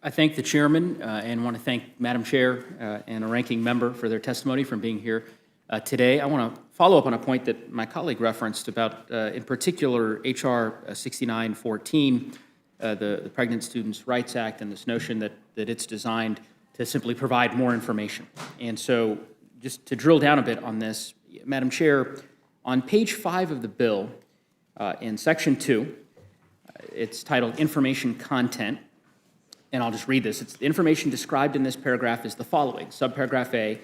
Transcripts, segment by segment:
I thank the chairman and want to thank Madam Chair and a ranking member for their testimony from being here today. I want to follow up on a point that my colleague referenced about, in particular, H.R. 6914, the Pregnant Students' Rights Act, and this notion that it's designed to simply provide more information. And so just to drill down a bit on this, Madam Chair, on page 5 of the bill, in section 2, it's titled Information Content, and I'll just read this. It's the information described in this paragraph is the following. Subparagraph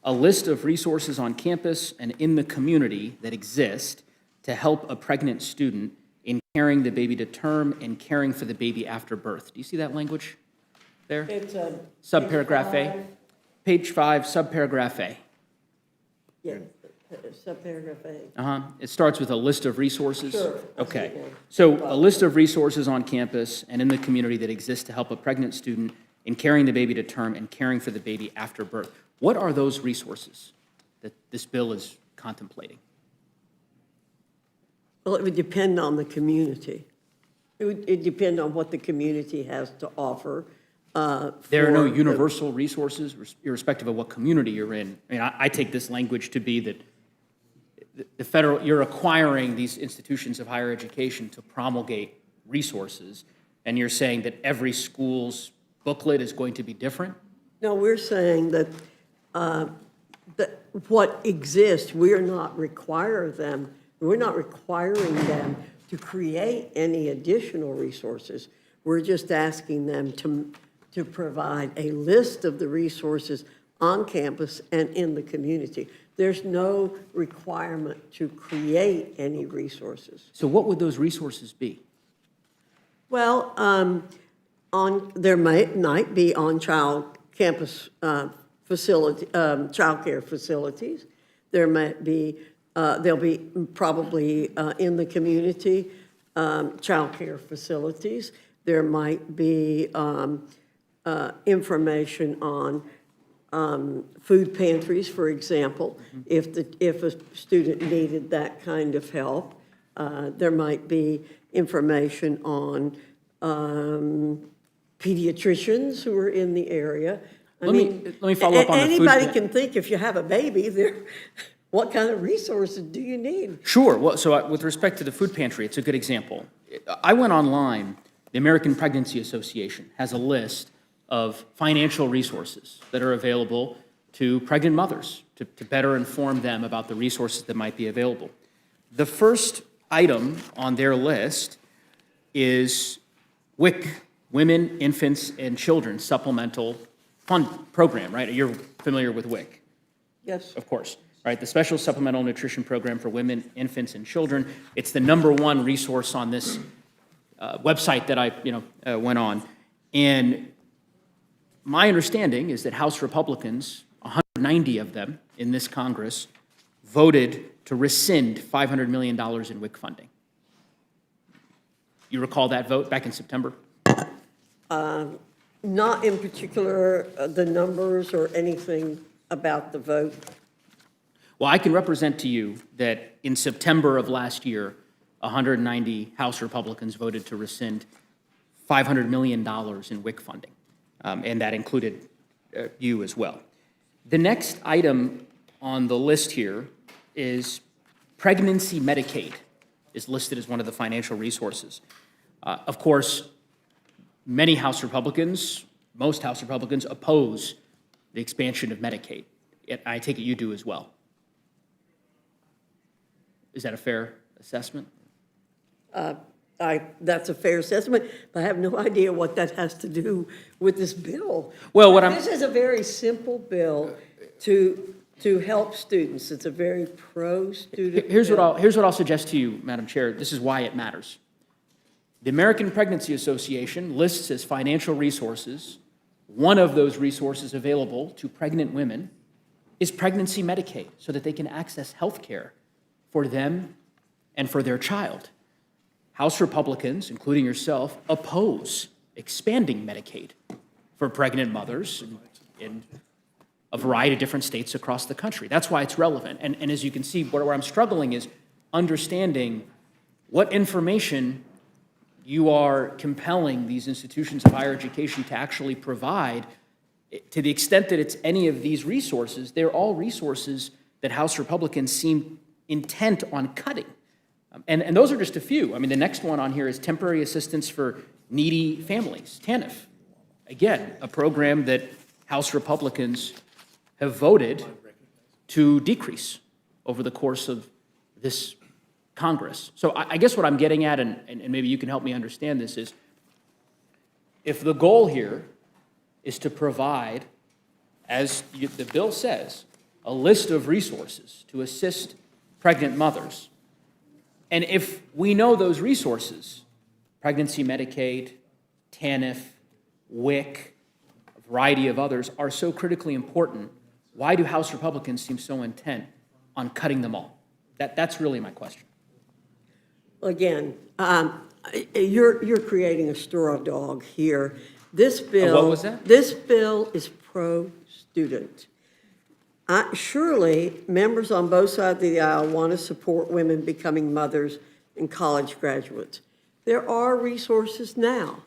A list of resources on campus and in the community that exist to help a pregnant student in carrying the baby to term and caring for the baby after birth. Do you see that language there? It's subparagraph A. Page 5, subparagraph A. Yeah, subparagraph A. It starts with a list of resources. Sure. Okay. So a list of resources on campus and in the community that exist to help a pregnant student in carrying the baby to term and caring for the baby after birth. What are those resources that this bill is contemplating? Well, it would depend on the community. It would depend on what the community has to offer. There are no universal resources, irrespective of what community you're in. I mean, I take this language to be that the federal, you're acquiring these institutions of higher education to promulgate resources, and you're saying that every school's booklet is going to be different? No, we're saying that, that what exists, we're not requiring them to create any additional resources. We're just asking them to provide a list of the resources on campus and in the community. There's no requirement to create any resources. So what would those resources be? Well, there might be on campus facility, childcare facilities. There might be, there'll be probably in the community childcare facilities. There might be information on food pantries, for example, if a student needed that kind of help. There might be information on pediatricians who are in the area. Let me follow up on the food. Anybody can think if you have a baby, what kind of resources do you need? Sure. Well, so with respect to the food pantry, it's a good example. I went online. The American Pregnancy Association has a list of financial resources that are available to pregnant mothers to better inform them about the resources that might be available. The first item on their list is WIC, Women, Infants, and Children Supplemental Fund Program, right? You're familiar with WIC? Yes. Of course, right? The Special Supplemental Nutrition Program for Women, Infants, and Children. It's the #1 resource on this website that I went on. And my understanding is that House Republicans, 190 of them in this Congress, voted to rescind $500 million in WIC funding. You recall that vote back in September? Not in particular the numbers or anything about the vote. Well, I can represent to you that in September of last year, 190 House Republicans voted to rescind $500 million in WIC funding, and that included you as well. The next item on the list here is pregnancy Medicaid is listed as one of the financial resources. Of course, many House Republicans, most House Republicans oppose the expansion of Medicaid. I take it you do as well. Is that a fair assessment? That's a fair assessment, but I have no idea what that has to do with this bill. Well, This is a very simple bill to help students. It's a very pro-student Here's bill. what I'll suggest to you, Madam Chair. This is why it matters. The American Pregnancy Association lists as financial resources, one of those resources available to pregnant women is pregnancy Medicaid, so that they can access health care for them and for their child. House Republicans, including yourself, oppose expanding Medicaid for pregnant mothers in a variety of different states across the country. That's why it's relevant. And as you can see, where I'm struggling is understanding what information you are compelling these institutions of higher education to actually provide, to the extent that it's any of these resources, they're all resources that House Republicans seem intent on cutting. And those are just a few. I mean, the next one on here is temporary assistance for needy families, TANF. Again, a program that House Republicans have voted to decrease over the course of this Congress. So I guess what I'm getting at, and maybe you can help me understand this, is if the goal here is to provide, as the bill says, a list of resources to assist pregnant mothers, and if we know those resources, pregnancy Medicaid, TANF, WIC, a variety of others, are so critically important, why do House Republicans seem so intent on cutting them all? That's really my question. Again, you're creating a straw dog here. This bill. What was that? This bill is pro-student. Surely, members on both sides of the aisle want to support women becoming mothers and college graduates. There are resources now.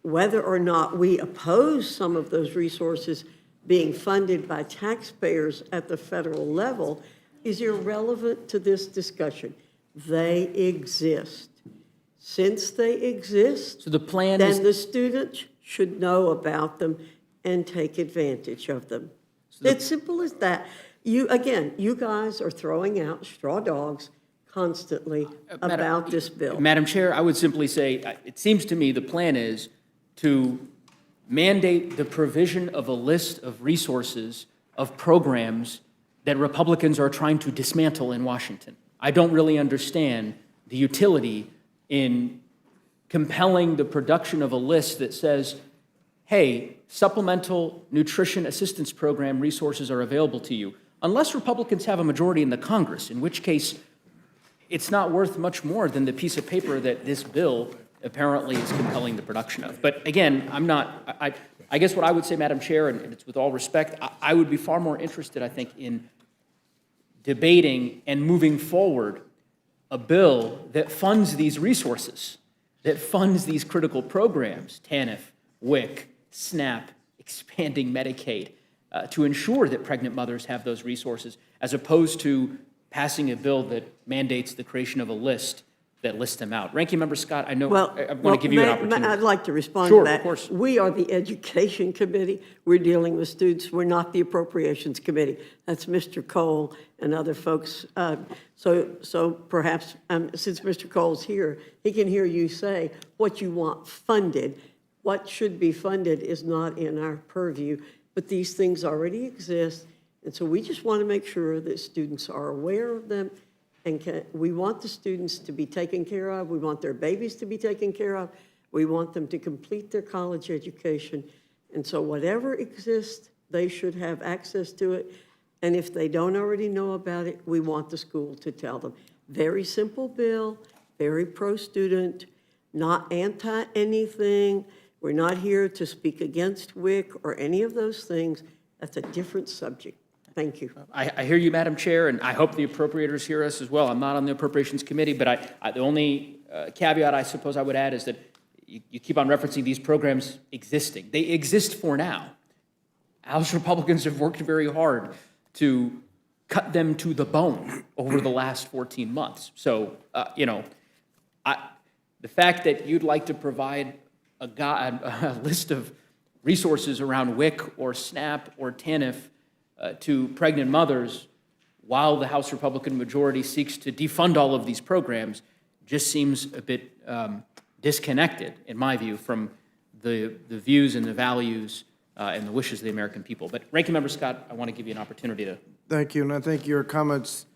Whether or not we oppose some of those resources being funded by taxpayers at the federal level is irrelevant to this discussion. They exist. Since they exist, So the plan then is, the students should know about them and take advantage of them. It's simple as that. You guys are throwing out straw dogs constantly about this bill. Madam Chair, I would simply say, it seems to me the plan is to mandate the provision of a list of resources, of programs that Republicans are trying to dismantle in Washington. I don't really understand the utility in compelling the production of a list that says, hey, supplemental nutrition assistance program resources are available to you, unless Republicans have a majority in the Congress, in which case it's not worth much more than the piece of paper that this bill apparently is compelling the production of. But again, I guess what I would say, Madam Chair, and it's with all respect, I would be far more interested, I think, in debating and moving forward a bill that funds these resources, that funds these critical programs, TANF, WIC, SNAP, expanding Medicaid, to ensure that pregnant mothers have those resources, as opposed to passing a bill that mandates the creation of a list that lists them out. Ranking Member Scott, I know I want to give you an opportunity. I'd like to respond Sure, to that. of course. We are the Education Committee. We're dealing with students. We're not the Appropriations Committee. That's Mr. Cole and other folks. So perhaps, since Mr. Cole's here, he can hear you say what you want funded. What should be funded is not in our purview, but these things already exist. And so we just want to make sure that students are aware of them. And we want the students to be taken care of. We want their babies to be taken care of. We want them to complete their college education. And so whatever exists, they should have access to it. And if they don't already know about it, we want the school to tell them. Very simple bill, very pro-student, not anti-anything. We're not here to speak against WIC or any of those things. That's a different subject. Thank you. I hear you, Madam Chair, and I hope the appropriators hear us as well. I'm not on the Appropriations Committee, but the only caveat I suppose I would add is that you keep on referencing these programs existing. They exist for now. House Republicans have worked very hard to cut them to the bone over the last 14 months. So, the fact that you'd like to provide a list of resources around WIC or SNAP or TANF to pregnant mothers while the House Republican majority seeks to defund all of these programs just seems a bit disconnected, in my view, from the views and the values and the wishes of the American people. But Ranking Member Scott, I want to give you an opportunity to. Thank you, and I think your comments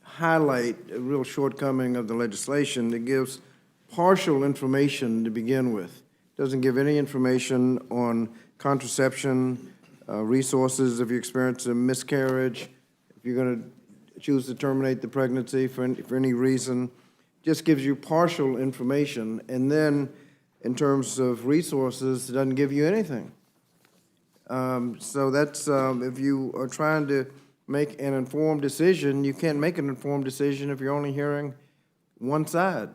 highlight a real shortcoming of the legislation that gives partial information to begin with. Doesn't give any information on contraception, resources if you experience a miscarriage, if you're going to choose to terminate the pregnancy for any reason. Just gives you partial information, and then in terms of resources, it doesn't give you anything. So that's, if you are trying to make an informed decision, you can't make an informed decision if you're only hearing one side.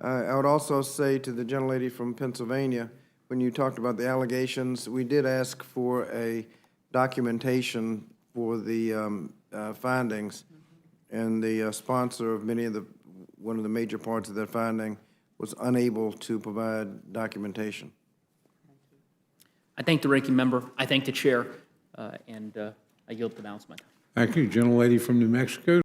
I would also say to the gentlelady from Pennsylvania, when you talked about the allegations, we did ask for a documentation for the findings, and the sponsor of one of the major parts of that finding was unable to provide documentation. I thank the ranking member, I thank the chair, and I yield the balance of my time. Thank you. Gentlelady from New Mexico.